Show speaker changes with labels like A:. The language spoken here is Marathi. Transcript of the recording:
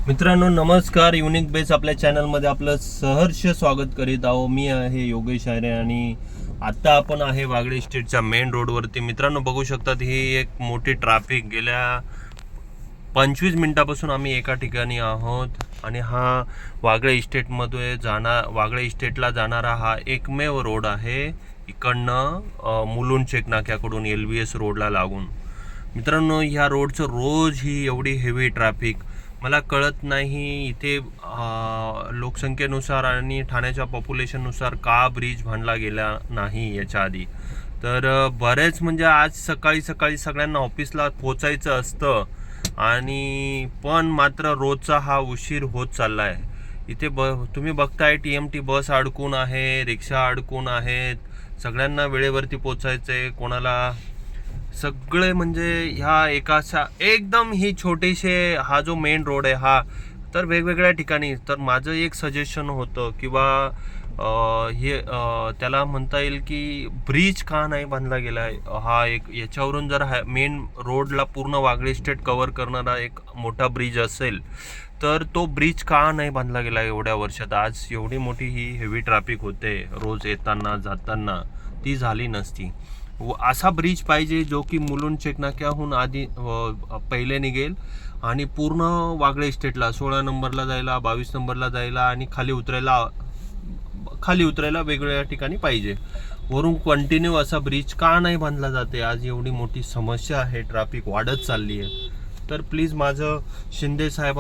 A: मित्रांनो नमस्कार. युनिक बेस आपल्या चॅनलमध्ये आपलं सहर्ष स्वागत करीत आहो. मी आहे योगेश आयरे आणि आता आपण आहे वागळे स्टेटच्या मेन रोडवरती. मित्रांनो बघू शकतात ही एक मोठी ट्रॅफिक. गेल्या 25 मिनिटापासून आम्ही एका ठिकाणी आहोत आणि हा वागळे वागळे इस्टेटला जाणारा हा एकमेव रोड आहे इकडनं मुलुंड चेक नाक्याकडून LBS रोडला लागून. मित्रांनो ह्या रोडचं रोज ही एवढी हेवी ट्रॅफिक मला कळत नाही. इथे लोकसंख्येनुसार आणि ठाण्याच्या पॉप्युलेशननुसार का ब्रिज बांधला गेला नाही याच्या आधी. तर बरेच म्हणजे आज सकाळी सकाळी सगळ्यांना ऑफिसला पोचायचं असतं आणि पण मात्र रोजचा हा उशीर होत चालला आहे. इथे तुम्ही बघताय TMT बस अडकून आहे, रिक्षा अडकून आहेत. सगळ्यांना वेळेवरती पोचायचं आहे. कोणाला सगळे म्हणजे ह्या एकाचा एकदम ही छोटीशे हा जो मेन रोड आहे हा तर वेगवेगळ्या ठिकाणी. तर माझं एक सजेशन होतं किंवा त्याला म्हणता येईल की ब्रिज का नाही बांधला गेला आहे. हा एक याच्यावरून जर मेन रोडला पूर्ण वागळे स्टेट कव्हर करणारा एक मोठा ब्रिज असेल तर तो ब्रिज का नाही बांधला गेला एवढ्या वर्षात. आज एवढी मोठी ही हेवी ट्रॅफिक होते रोज येताना जाताना, ती झाली नसती. असा ब्रिज पाहिजे जो की मुलुंड चेक नाक्याहून आधी पहिले निघेल आणि पूर्ण वागळे इस्टेटला 16 नंबरला जायला, 22 नंबरला जायला आणि खाली उतरायला वेगवेगळ्या ठिकाणी पाहिजे. वरून कंटिन्यू असा ब्रिज का नाही बांधला जाते. आज एवढी मोठी समस्या आहे, ट्रॅफिक वाढत चालली आहे. तर प्लीज माझं शिंदे साहेबांना